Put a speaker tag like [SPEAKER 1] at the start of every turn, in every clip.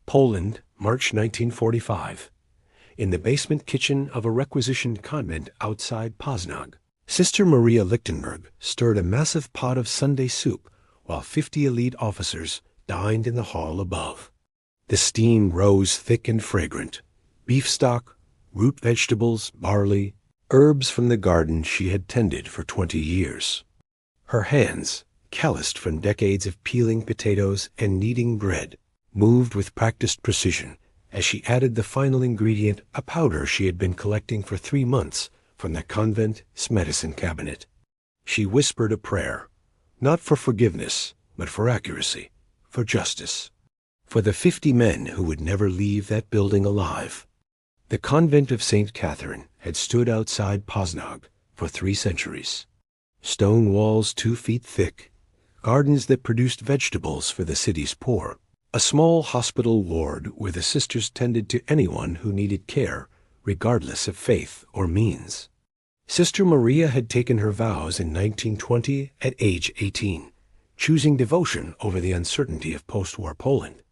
[SPEAKER 1] Poland, March 1945. In the basement kitchen of a requisitioned convent outside Poznań, Sister Maria Lichtenberg stirred a massive pot of Sunday soup while 50 elite officers dined in the hall above. The steam rose thick and fragrant. Beef stock, root vegetables, barley, herbs from the garden she had tended for 20 years. Her hands, calloused from decades of peeling potatoes and kneading bread, moved with practiced precision as she added the final ingredient, a powder she had been collecting for 3 months from the convent's medicine cabinet. She whispered a prayer, not for forgiveness, but for accuracy, for justice, for the 50 men who would never leave that building alive. The convent of St. Catherine had stood outside Poznań for 3 centuries. Stone walls 2 feet thick, gardens that produced vegetables for the city's poor, a small hospital ward where the sisters tended to anyone who needed care, regardless of faith or means. Sister Maria had taken her vows in 1920 at age 18, choosing devotion over the uncertainty of post-war Poland.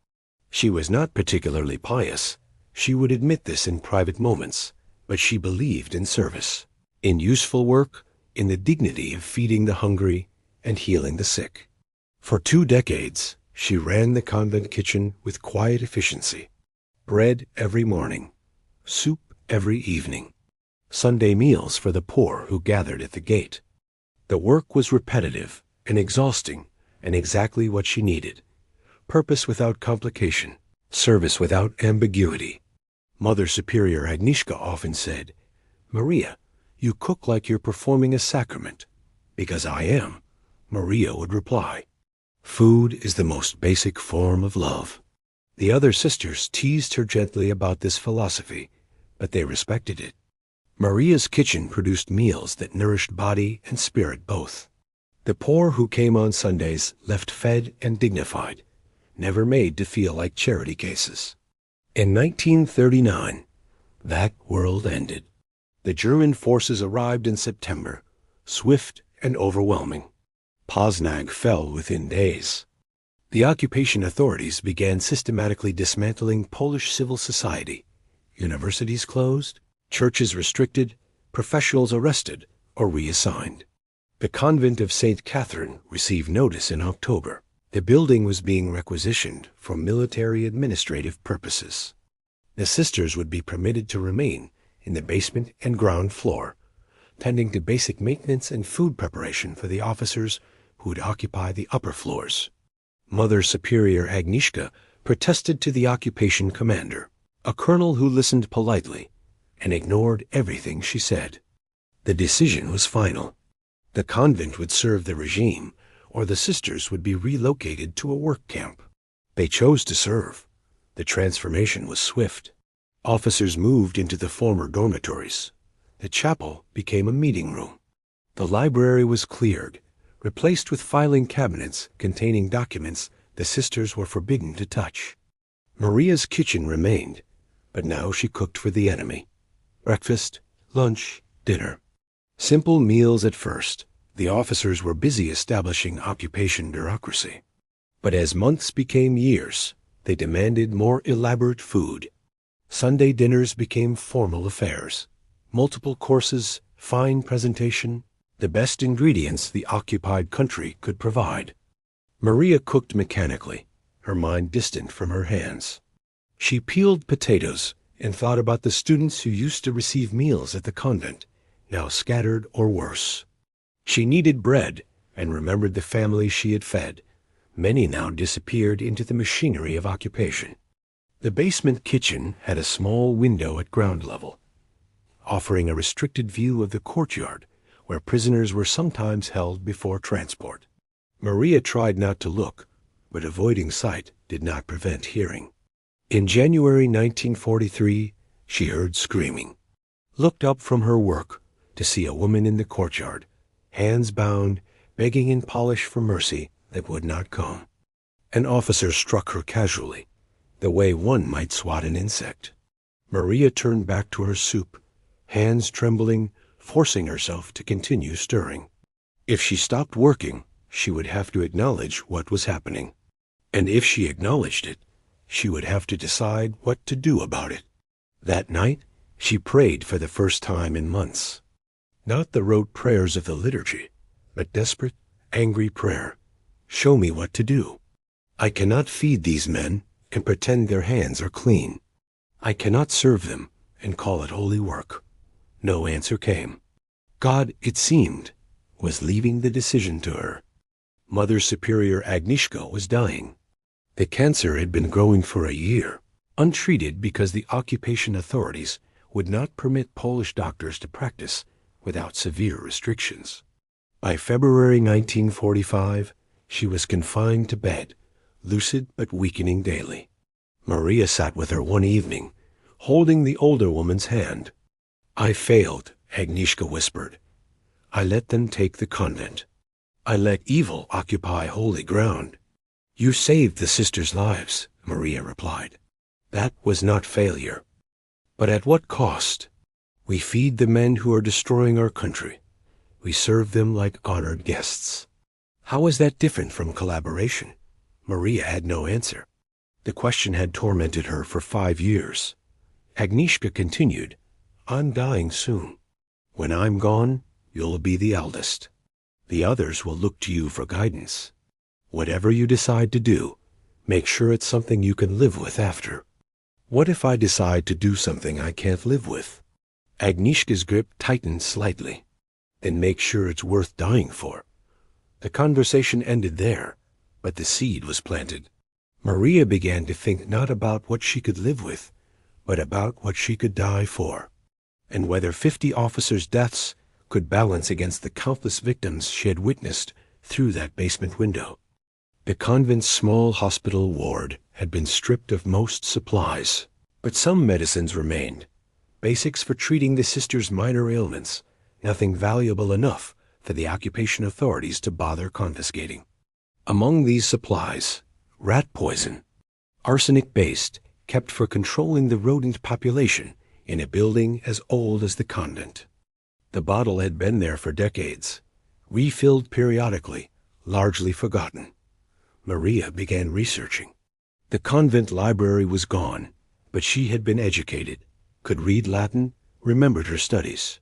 [SPEAKER 1] She was not particularly pious. She would admit this in private moments, but she believed in service, in useful work, in the dignity of feeding the hungry and healing the sick. For 2 decades, she ran the convent kitchen with quiet efficiency. Bread every morning, soup every evening, Sunday meals for the poor who gathered at the gate. The work was repetitive and exhausting and exactly what she needed. Purpose without complication, service without ambiguity. Mother Superior Agnieszka often said, "Maria, you cook like you're performing a sacrament." "Because I am," Maria would reply. Food is the most basic form of love. The other sisters teased her gently about this philosophy, but they respected it. Maria's kitchen produced meals that nourished body and spirit both. The poor who came on Sundays left fed and dignified, never made to feel like charity cases. In 1939, that world ended. The German forces arrived in September, swift and overwhelming. Poznań fell within days. The occupation authorities began systematically dismantling Polish civil society. Universities closed, churches restricted, professionals arrested or reassigned. The convent of St. Catherine received notice in October. The building was being requisitioned for military administrative purposes. The sisters would be permitted to remain in the basement and ground floor, tending to basic maintenance and food preparation for the officers who would occupy the upper floors. Mother Superior Agnieszka protested to the occupation commander, a colonel who listened politely and ignored everything she said. The decision was final. The convent would serve the regime, or the sisters would be relocated to a work camp. They chose to serve. The transformation was swift. Officers moved into the former dormitories. The chapel became a meeting room. The library was cleared, replaced with filing cabinets containing documents the sisters were forbidden to touch. Maria's kitchen remained, but now she cooked for the enemy. Breakfast, lunch, dinner. Simple meals at first. The officers were busy establishing occupation bureaucracy. But as months became years, they demanded more elaborate food. Sunday dinners became formal affairs. Multiple courses, fine presentation, the best ingredients the occupied country could provide. Maria cooked mechanically, her mind distant from her hands. She peeled potatoes and thought about the students who used to receive meals at the convent, now scattered or worse. She needed bread and remembered the families she had fed. Many now disappeared into the machinery of occupation. The basement kitchen had a small window at ground level, offering a restricted view of the courtyard where prisoners were sometimes held before transport. Maria tried not to look, but avoiding sight did not prevent hearing. In January 1943, she heard screaming, looked up from her work to see a woman in the courtyard, hands bound, begging in Polish for mercy that would not come. An officer struck her casually, the way one might swat an insect. Maria turned back to her soup, hands trembling, forcing herself to continue stirring. If she stopped working, she would have to acknowledge what was happening. And if she acknowledged it, she would have to decide what to do about it. That night, she prayed for the first time in months. Not the rote prayers of the liturgy, but desperate, angry prayer. Show me what to do. I cannot feed these men and pretend their hands are clean. I cannot serve them and call it holy work. No answer came. God, it seemed, was leaving the decision to her. Mother Superior Agnieszka was dying. The cancer had been growing for a year, untreated because the occupation authorities would not permit Polish doctors to practice without severe restrictions. By February 1945, she was confined to bed, lucid but weakening daily. Maria sat with her one evening, holding the older woman's hand. I failed, Agnieszka whispered. I let them take the convent. I let evil occupy holy ground. You saved the sisters' lives, Maria replied. That was not failure. But at what cost? We feed the men who are destroying our country. We serve them like honored guests. How is that different from collaboration? Maria had no answer. The question had tormented her for 5 years. Agnieszka continued, I'm dying soon. When I'm gone, you'll be the eldest. The others will look to you for guidance. Whatever you decide to do, make sure it's something you can live with after. What if I decide to do something I can't live with? Agnieszka's grip tightened slightly. Then make sure it's worth dying for. The conversation ended there, but the seed was planted. Maria began to think not about what she could live with, but about what she could die for, and whether 50 officers' deaths could balance against the countless victims she had witnessed through that basement window. The convent's small hospital ward had been stripped of most supplies, but some medicines remained, basics for treating the sisters' minor ailments, nothing valuable enough for the occupation authorities to bother confiscating. Among these supplies, rat poison, arsenic-based, kept for controlling the rodent population in a building as old as the convent. The bottle had been there for decades, refilled periodically, largely forgotten. Maria began researching. The convent library was gone, but she had been educated, could read Latin, remembered her studies.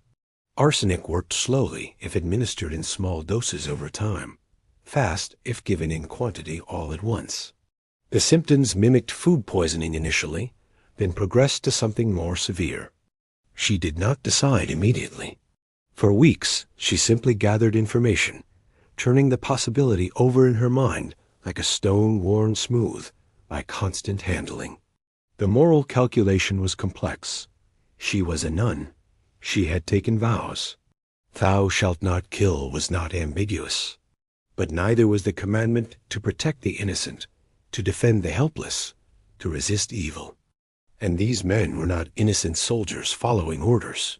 [SPEAKER 1] Arsenic worked slowly if administered in small doses over time, fast if given in quantity all at once. The symptoms mimicked food poisoning initially, then progressed to something more severe. She did not decide immediately. For weeks, she simply gathered information, turning the possibility over in her mind like a stone worn smooth by constant handling. The moral calculation was complex. She was a nun. She had taken vows. Thou shalt not kill was not ambiguous. But neither was the commandment to protect the innocent, to defend the helpless, to resist evil. And these men were not innocent soldiers following orders.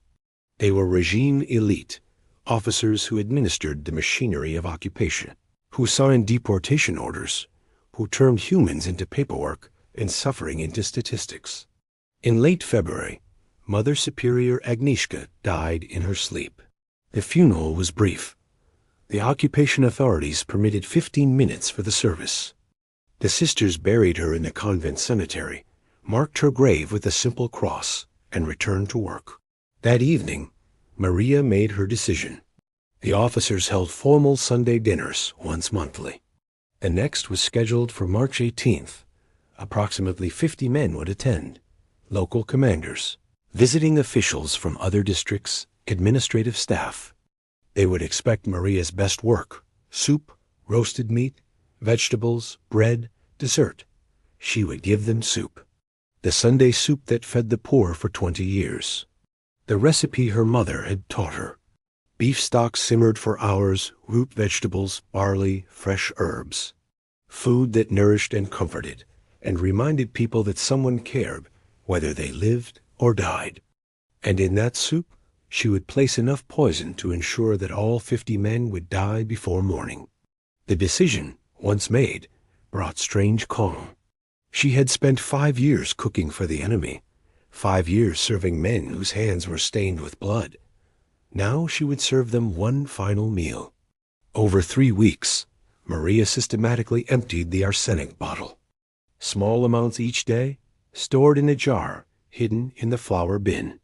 [SPEAKER 1] They were regime elite, officers who administered the machinery of occupation, who signed deportation orders, who turned humans into paperwork and suffering into statistics. In late February, Mother Superior Agnieszka died in her sleep. The funeral was brief. The occupation authorities permitted 15 minutes for the service. The sisters buried her in the convent cemetery, marked her grave with a simple cross, and returned to work. That evening, Maria made her decision. The officers held formal Sunday dinners once monthly. The next was scheduled for March 18th. Approximately 50 men would attend, local commanders, visiting officials from other districts, administrative staff. They would expect Maria's best work: soup, roasted meat, vegetables, bread, dessert. She would give them soup. The Sunday soup that fed the poor for 20 years. The recipe her mother had taught her. Beef stock simmered for hours, root vegetables, barley, fresh herbs. Food that nourished and comforted, and reminded people that someone cared, whether they lived or died. And in that soup, she would place enough poison to ensure that all 50 men would die before morning. The decision, once made, brought strange calm. She had spent 5 years cooking for the enemy, 5 years serving men whose hands were stained with blood. Now she would serve them one final meal. Over 3 weeks, Maria systematically emptied the arsenic bottle. small amounts each day, stored in a jar, hidden in the flour bin.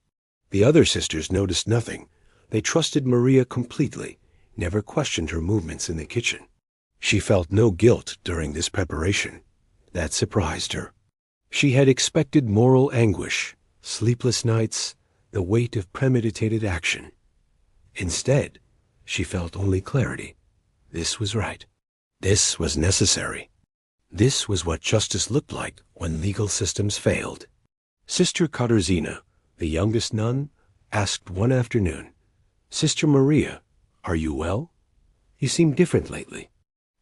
[SPEAKER 1] The other sisters noticed nothing. They trusted Maria completely, never questioned her movements in the kitchen. She felt no guilt during this preparation. That surprised her. She had expected moral anguish, sleepless nights, the weight of premeditated action. Instead, she felt only clarity. This was right. This was necessary. This was what justice looked like when legal systems failed. Sister Katarzyna, the youngest nun, asked one afternoon, "Sister Maria, are you well? You seem different lately."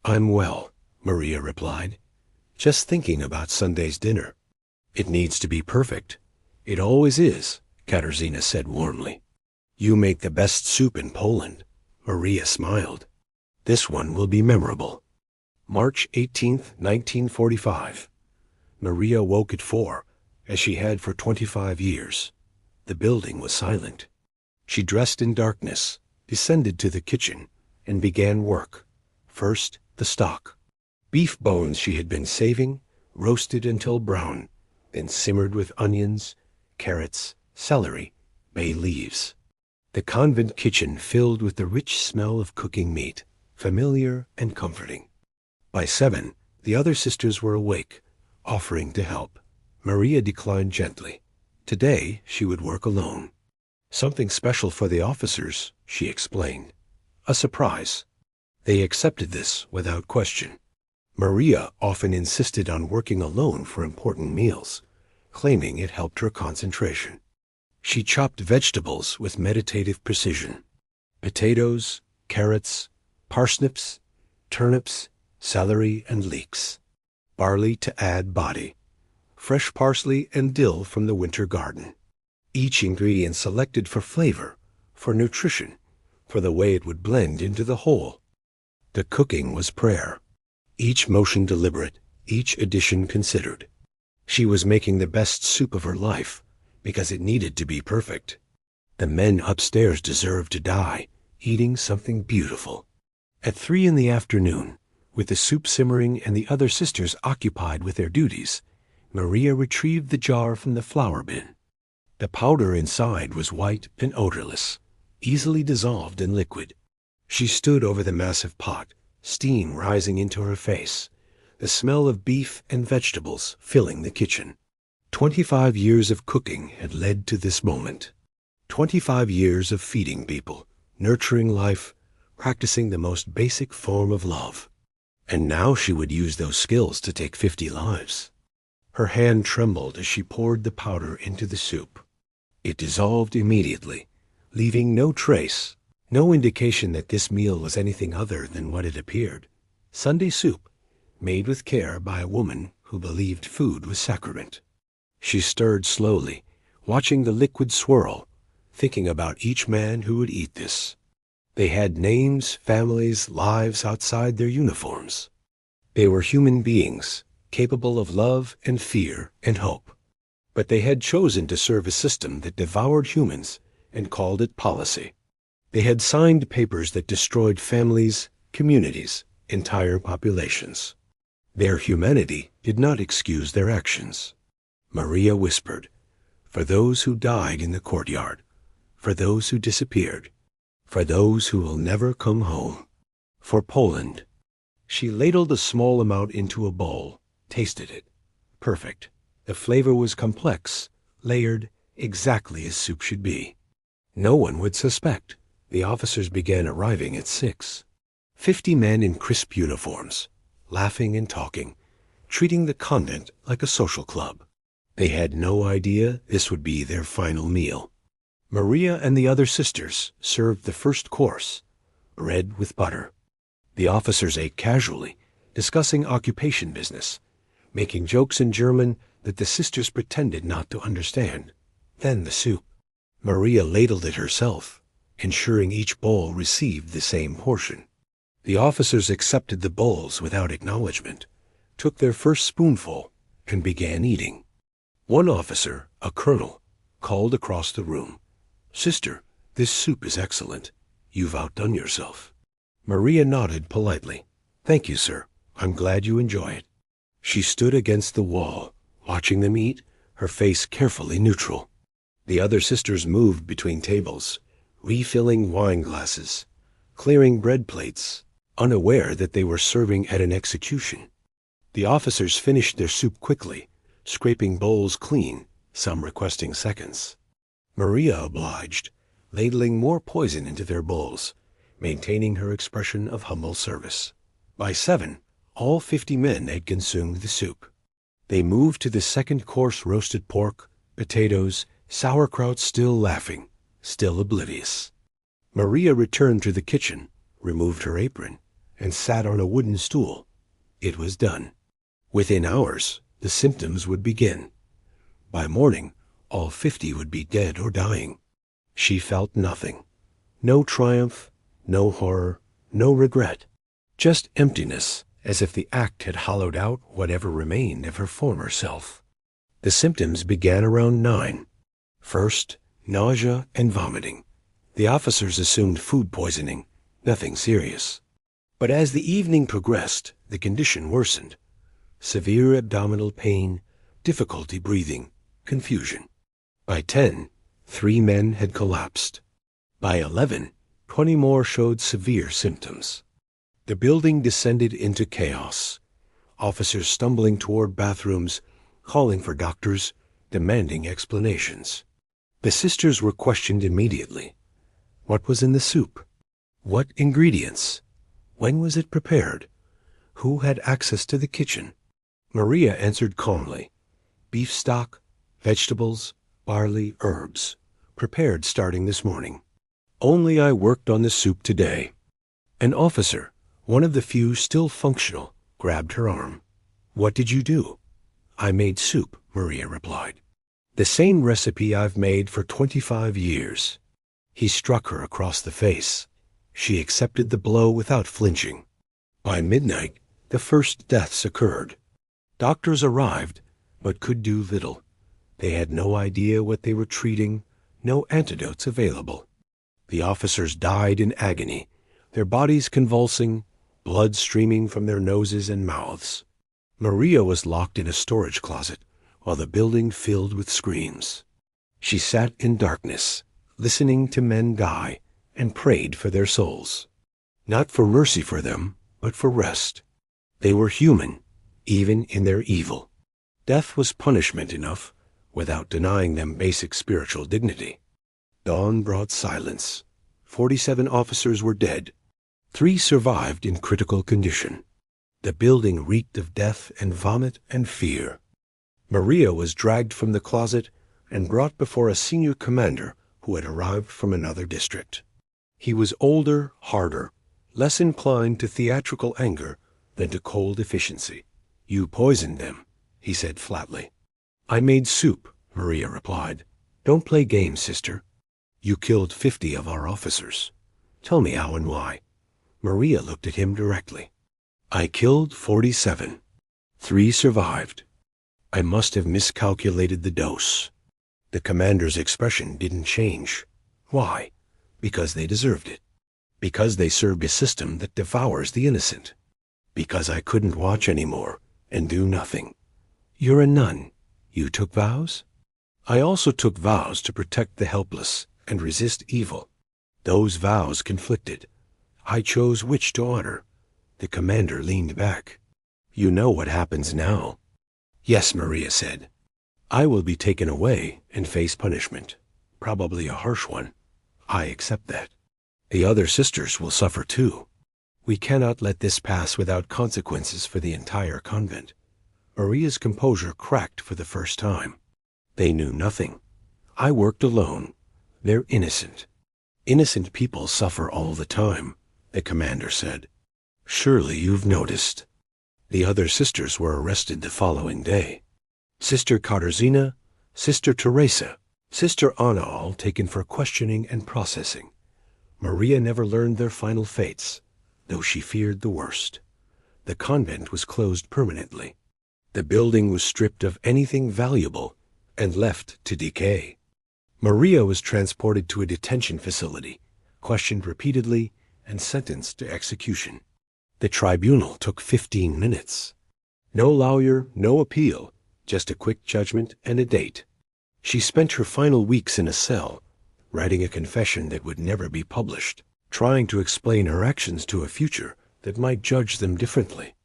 [SPEAKER 1] "I'm well," Maria replied. "Just thinking about Sunday's dinner." "It needs to be perfect." "It always is," Katarzyna said warmly. "You make the best soup in Poland." Maria smiled. "This one will be memorable." March 18th, 1945. Maria woke at 4, as she had for 25 years. The building was silent. She dressed in darkness, descended to the kitchen, and began work. First, the stock. Beef bones she had been saving, roasted until brown, then simmered with onions, carrots, celery, bay leaves. The convent kitchen filled with the rich smell of cooking meat, familiar and comforting. By 7, the other sisters were awake, offering to help. Maria declined gently. Today she would work alone. Something special for the officers, she explained. A surprise. They accepted this without question. Maria often insisted on working alone for important meals, claiming it helped her concentration. She chopped vegetables with meditative precision. Potatoes, carrots, parsnips, turnips, celery, and leeks. Barley to add body. Fresh parsley and dill from the winter garden. Each ingredient selected for flavor, for nutrition, for the way it would blend into the whole. The cooking was prayer. Each motion deliberate, each addition considered. She was making the best soup of her life, because it needed to be perfect. The men upstairs deserved to die, eating something beautiful. At 3 in the afternoon, with the soup simmering and the other sisters occupied with their duties, Maria retrieved the jar from the flour bin. The powder inside was white and odorless, easily dissolved in liquid. She stood over the massive pot, steam rising into her face, the smell of beef and vegetables filling the kitchen. 25 years of cooking had led to this moment. 25 years of feeding people, nurturing life, practicing the most basic form of love. And now she would use those skills to take 50 lives. Her hand trembled as she poured the powder into the soup. It dissolved immediately, leaving no trace, no indication that this meal was anything other than what it appeared. Sunday soup, made with care by a woman who believed food was sacrament. She stirred slowly, watching the liquid swirl, thinking about each man who would eat this. They had names, families, lives outside their uniforms. They were human beings, capable of love and fear and hope. But they had chosen to serve a system that devoured humans and called it policy. They had signed papers that destroyed families, communities, entire populations. Their humanity did not excuse their actions. Maria whispered, "For those who died in the courtyard, for those who disappeared, for those who will never come home, for Poland." She ladled a small amount into a bowl, tasted it. Perfect. The flavor was complex, layered, exactly as soup should be. No one would suspect. The officers began arriving at 6. 50 men in crisp uniforms, laughing and talking, treating the convent like a social club. They had no idea this would be their final meal. Maria and the other sisters served the first course, bread with butter. The officers ate casually, discussing occupation business, making jokes in German that the sisters pretended not to understand. Then the soup. Maria ladled it herself, ensuring each bowl received the same portion. The officers accepted the bowls without acknowledgement, took their first spoonful, and began eating. One officer, a colonel, called across the room, "Sister, this soup is excellent. You've outdone yourself." Maria nodded politely. "Thank you, sir. I'm glad you enjoy it." She stood against the wall, watching them eat, her face carefully neutral. The other sisters moved between tables, refilling wine glasses, clearing bread plates, unaware that they were serving at an execution. The officers finished their soup quickly, scraping bowls clean, some requesting seconds. Maria obliged, ladling more poison into their bowls, maintaining her expression of humble service. By 7, all 50 men had consumed the soup. They moved to the second course: roasted pork, potatoes, sauerkraut, still laughing, still oblivious. Maria returned to the kitchen, removed her apron, and sat on a wooden stool. It was done. Within hours, the symptoms would begin. By morning, all 50 would be dead or dying. She felt nothing. No triumph, no horror, no regret. Just emptiness, as if the act had hollowed out whatever remained of her former self. The symptoms began around 9. First, nausea and vomiting. The officers assumed food poisoning, nothing serious. But as the evening progressed, the condition worsened. Severe abdominal pain, difficulty breathing, confusion. By 10, 3 men had collapsed. By 11, 20 more showed severe symptoms. The building descended into chaos. Officers stumbling toward bathrooms, calling for doctors, demanding explanations. The sisters were questioned immediately. What was in the soup? What ingredients? When was it prepared? Who had access to the kitchen? Maria answered calmly. Beef stock, vegetables, barley, herbs, prepared starting this morning. Only I worked on the soup today. An officer, one of the few still functional, grabbed her arm. What did you do? I made soup, Maria replied. The same recipe I've made for 25 years. He struck her across the face. She accepted the blow without flinching. By midnight, the first deaths occurred. Doctors arrived, but could do little. They had no idea what they were treating, no antidotes available. The officers died in agony, their bodies convulsing, blood streaming from their noses and mouths. Maria was locked in a storage closet, while the building filled with screams. She sat in darkness, listening to men die, and prayed for their souls. Not for mercy for them, but for rest. They were human, even in their evil. Death was punishment enough, without denying them basic spiritual dignity. Dawn brought silence. 47 officers were dead. 3 survived in critical condition. The building reeked of death and vomit and fear. Maria was dragged from the closet and brought before a senior commander who had arrived from another district. He was older, harder, less inclined to theatrical anger than to cold efficiency. You poisoned them, he said flatly. I made soup, Maria replied. Don't play games, sister. You killed 50 of our officers. Tell me how and why. Maria looked at him directly. I killed 47. 3 survived. I must have miscalculated the dose. The commander's expression didn't change. Why? Because they deserved it. Because they served a system that devours the innocent. Because I couldn't watch anymore and do nothing. You're a nun. You took vows? I also took vows to protect the helpless and resist evil. Those vows conflicted. I chose which to honor. The commander leaned back. You know what happens now. Yes, Maria said. I will be taken away and face punishment. Probably a harsh one. I accept that. The other sisters will suffer too. We cannot let this pass without consequences for the entire convent. Maria's composure cracked for the first time. They knew nothing. I worked alone. They're innocent. Innocent people suffer all the time, the commander said. Surely you've noticed. The other sisters were arrested the following day. Sister Katarzyna, Sister Teresa, Sister Anna, all taken for questioning and processing. Maria never learned their final fates, though she feared the worst. The convent was closed permanently. The building was stripped of anything valuable and left to decay. Maria was transported to a detention facility, questioned repeatedly, and sentenced to execution. The tribunal took 15 minutes. No lawyer, no appeal, just a quick judgment and a date. She spent her final weeks in a cell, writing a confession that would never be published, trying to explain her actions to a future that might judge them differently.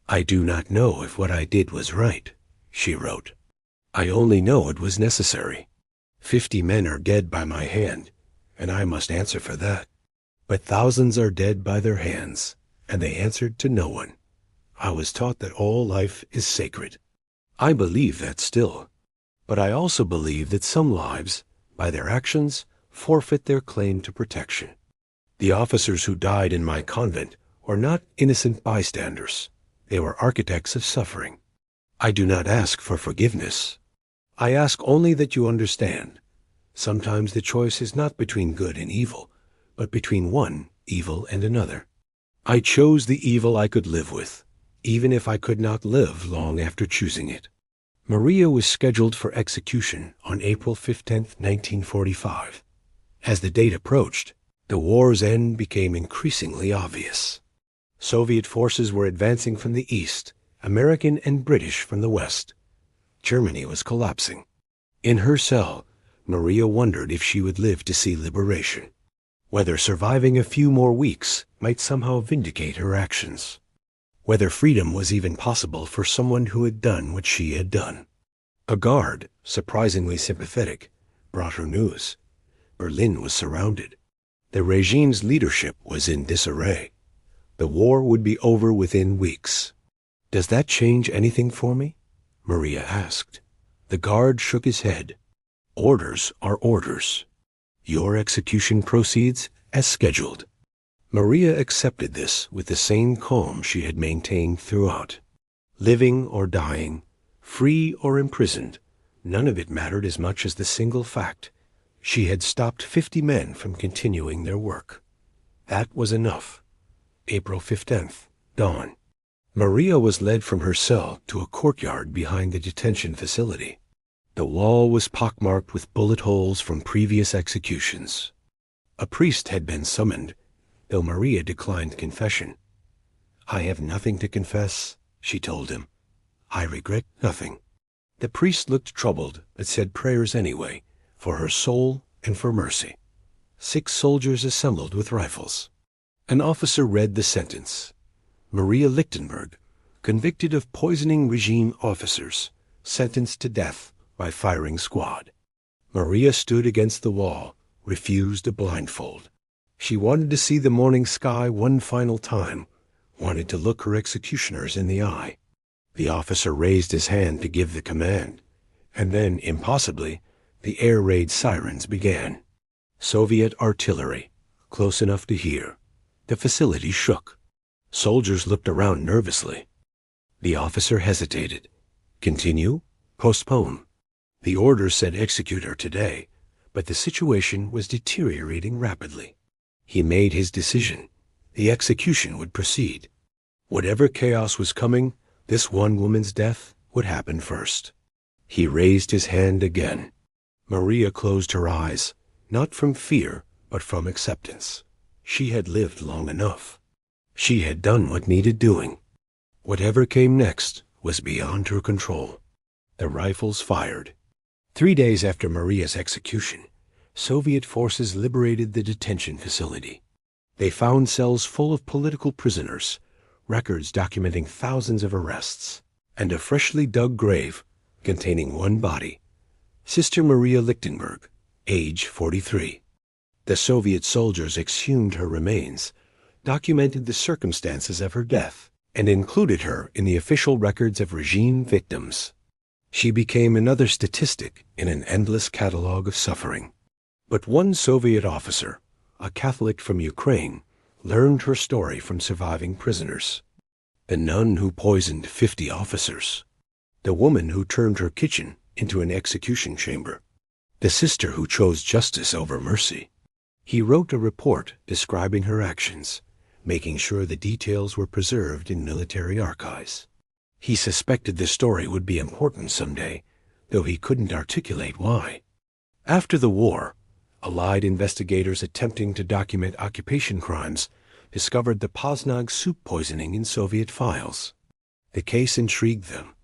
[SPEAKER 1] "I do not know if what I did was right," she wrote. "I only know it was necessary. 50 men are dead by my hand, and I must answer for that. But thousands are dead by their hands, and they answered to no one. I was taught that all life is sacred. I believe that still. But I also believe that some lives, by their actions, forfeit their claim to protection. The officers who died in my convent were not innocent bystanders. They were architects of suffering. I do not ask for forgiveness. I ask only that you understand. Sometimes the choice is not between good and evil, but between one evil and another. I chose the evil I could live with, even if I could not live long after choosing it." Maria was scheduled for execution on April 15, 1945. As the date approached, the war's end became increasingly obvious. Soviet forces were advancing from the east, American and British from the west. Germany was collapsing. In her cell, Maria wondered if she would live to see liberation, whether surviving a few more weeks might somehow vindicate her actions, whether freedom was even possible for someone who had done what she had done. A guard, surprisingly sympathetic, brought her news. Berlin was surrounded. The regime's leadership was in disarray. The war would be over within weeks. "Does that change anything for me?" Maria asked. The guard shook his head. "Orders are orders. Your execution proceeds as scheduled." Maria accepted this with the same calm she had maintained throughout. Living or dying, free or imprisoned, none of it mattered as much as the single fact: she had stopped 50 men from continuing their work. That was enough. April 15th, dawn. Maria was led from her cell to a courtyard behind the detention facility. The wall was pockmarked with bullet holes from previous executions. A priest had been summoned, though Maria declined confession. "I have nothing to confess," she told him. "I regret nothing." The priest looked troubled, but said prayers anyway, for her soul and for mercy. 6 soldiers assembled with rifles. An officer read the sentence: Maria Lichtenberg, convicted of poisoning regime officers, sentenced to death by firing squad. Maria stood against the wall, refused a blindfold. She wanted to see the morning sky one final time, wanted to look her executioners in the eye. The officer raised his hand to give the command, and then, impossibly, the air raid sirens began. Soviet artillery, close enough to hear. The facility shook. Soldiers looked around nervously. The officer hesitated. Continue? Postpone? The order said execute her today, but the situation was deteriorating rapidly. He made his decision. The execution would proceed. Whatever chaos was coming, this one woman's death would happen first. He raised his hand again. Maria closed her eyes, not from fear, but from acceptance. She had lived long enough. She had done what needed doing. Whatever came next was beyond her control. The rifles fired. 3 days after Maria's execution, Soviet forces liberated the detention facility. They found cells full of political prisoners, records documenting thousands of arrests, and a freshly dug grave containing one body, Sister Maria Lichtenberg, age 43. The Soviet soldiers exhumed her remains, documented the circumstances of her death, and included her in the official records of regime victims. She became another statistic in an endless catalog of suffering. But one Soviet officer, a Catholic from Ukraine, learned her story from surviving prisoners. The nun who poisoned 50 officers. The woman who turned her kitchen into an execution chamber. The sister who chose justice over mercy. He wrote a report describing her actions, making sure the details were preserved in military archives. He suspected the story would be important someday, though he couldn't articulate why. After the war, Allied investigators attempting to document occupation crimes discovered the Poznag soup poisoning in Soviet files. The case intrigued them.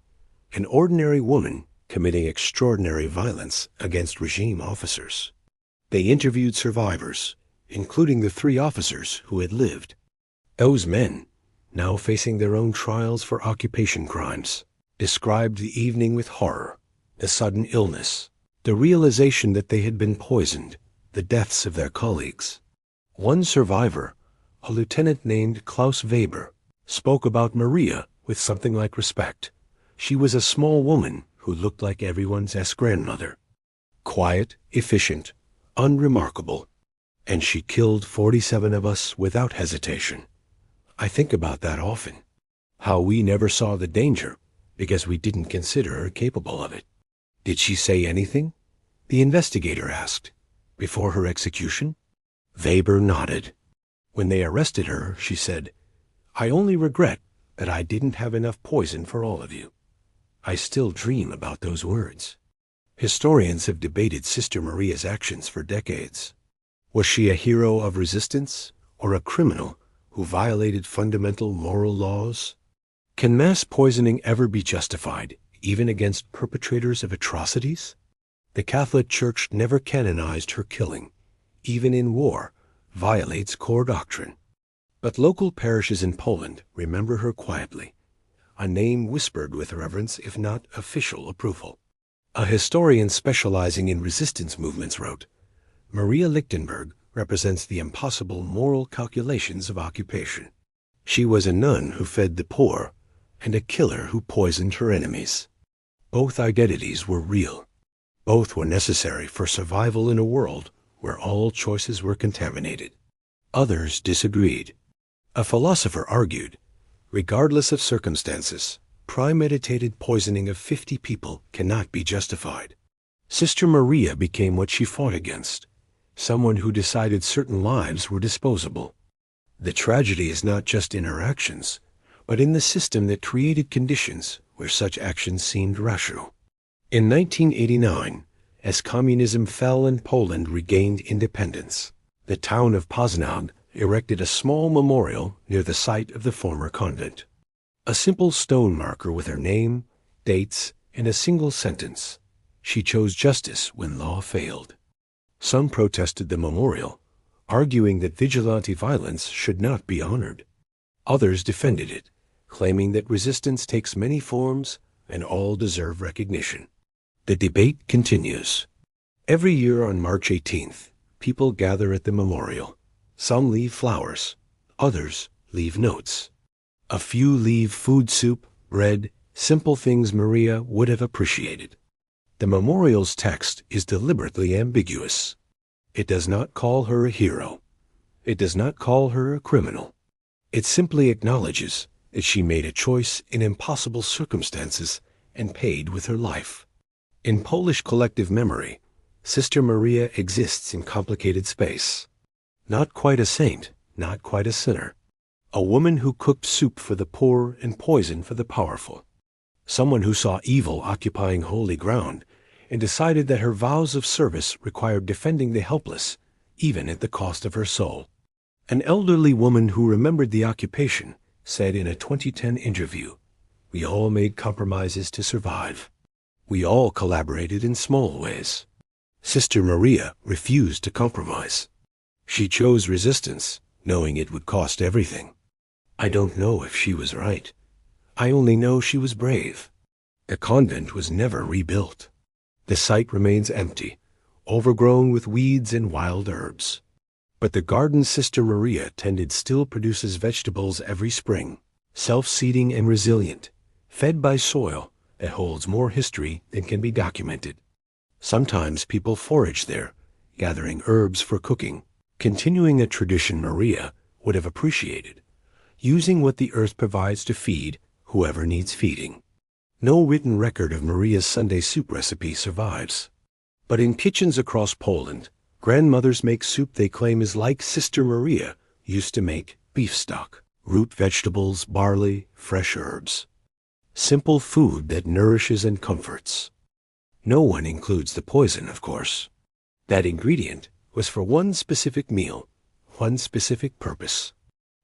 [SPEAKER 1] An ordinary woman committing extraordinary violence against regime officers. They interviewed survivors, including the 3 officers who had lived. Those men, now facing their own trials for occupation crimes, described the evening with horror, the sudden illness, the realization that they had been poisoned, the deaths of their colleagues. One survivor, a lieutenant named Klaus Weber, spoke about Maria with something like respect. She was a small woman who looked like everyone's grandmother. Quiet, efficient, unremarkable. And she killed 47 of us without hesitation. I think about that often. How we never saw the danger because we didn't consider her capable of it. Did she say anything? The investigator asked. Before her execution? Weber nodded. When they arrested her, she said, "I only regret that I didn't have enough poison for all of you." I still dream about those words. Historians have debated Sister Maria's actions for decades. Was she a hero of resistance or a criminal who violated fundamental moral laws? Can mass poisoning ever be justified, even against perpetrators of atrocities? The Catholic Church never canonized her killing, even in war, violates core doctrine. But local parishes in Poland remember her quietly, a name whispered with reverence if not official approval. A historian specializing in resistance movements wrote, "Maria Lichtenberg represents the impossible moral calculations of occupation. She was a nun who fed the poor and a killer who poisoned her enemies. Both identities were real. Both were necessary for survival in a world where all choices were contaminated." Others disagreed. A philosopher argued, regardless of circumstances, premeditated poisoning of 50 people cannot be justified. Sister Maria became what she fought against, someone who decided certain lives were disposable. The tragedy is not just in her actions, but in the system that created conditions where such actions seemed rational. In 1989, as communism fell and Poland regained independence, the town of Poznań erected a small memorial near the site of the former convent. A simple stone marker with her name, dates, and a single sentence. She chose justice when law failed. Some protested the memorial, arguing that vigilante violence should not be honored. Others defended it, claiming that resistance takes many forms and all deserve recognition. The debate continues. Every year on March 18th, people gather at the memorial. Some leave flowers, others leave notes. A few leave food, soup, bread, simple things Maria would have appreciated. The memorial's text is deliberately ambiguous. It does not call her a hero. It does not call her a criminal. It simply acknowledges that she made a choice in impossible circumstances and paid with her life. In Polish collective memory, Sister Maria exists in complicated space. Not quite a saint, not quite a sinner. A woman who cooked soup for the poor and poison for the powerful. Someone who saw evil occupying holy ground and decided that her vows of service required defending the helpless, even at the cost of her soul. An elderly woman who remembered the occupation said in a 2010 interview, "We all made compromises to survive. We all collaborated in small ways." Sister Maria refused to compromise. She chose resistance, knowing it would cost everything. I don't know if she was right. I only know she was brave. The convent was never rebuilt. The site remains empty, overgrown with weeds and wild herbs. But the garden Sister Maria tended still produces vegetables every spring, self-seeding and resilient, fed by soil that holds more history than can be documented. Sometimes people forage there, gathering herbs for cooking, continuing a tradition Maria would have appreciated, using what the earth provides to feed whoever needs feeding. No written record of Maria's Sunday soup recipe survives. But in kitchens across Poland, grandmothers make soup they claim is like Sister Maria used to make beef stock, root vegetables, barley, fresh herbs. Simple food that nourishes and comforts. No one includes the poison, of course. That ingredient was for one specific meal, one specific purpose.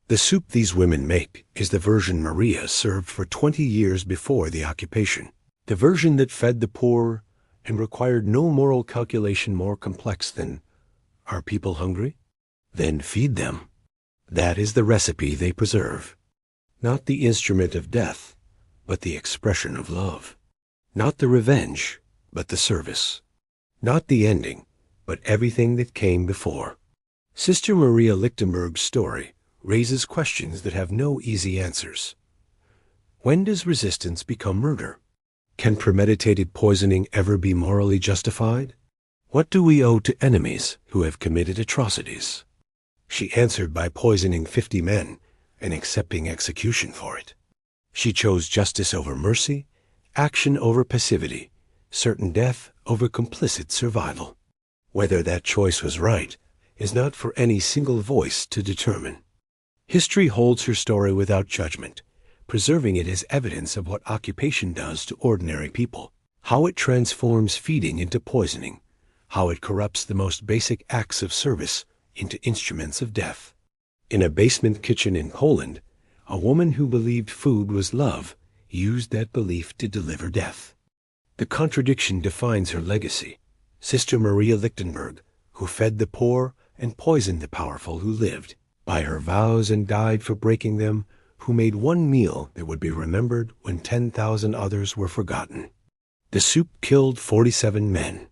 [SPEAKER 1] The soup these women make is the version Maria served for 20 years before the occupation. The version that fed the poor and required no moral calculation more complex than, are people hungry? Then feed them. That is the recipe they preserve. Not the instrument of death, but the expression of love. Not the revenge, but the service. Not the ending, but everything that came before. Sister Maria Lichtenberg's story raises questions that have no easy answers. When does resistance become murder? Can premeditated poisoning ever be morally justified? What do we owe to enemies who have committed atrocities? She answered by poisoning 50 men and accepting execution for it. She chose justice over mercy, action over passivity, certain death over complicit survival. Whether that choice was right is not for any single voice to determine. History holds her story without judgment, preserving it as evidence of what occupation does to ordinary people, how it transforms feeding into poisoning, how it corrupts the most basic acts of service into instruments of death. In a basement kitchen in Poland, a woman who believed food was love used that belief to deliver death. The contradiction defines her legacy. Sister Maria Lichtenberg, who fed the poor and poisoned the powerful who lived, by her vows and died for breaking them, who made one meal that would be remembered when 10,000 others were forgotten. The soup killed 47 men.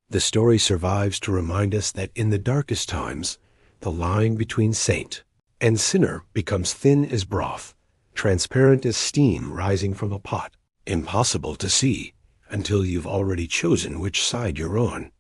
[SPEAKER 1] The story survives to remind us that in the darkest times, the line between saint and sinner becomes thin as broth, transparent as steam rising from a pot, impossible to see until you've already chosen which side you're on.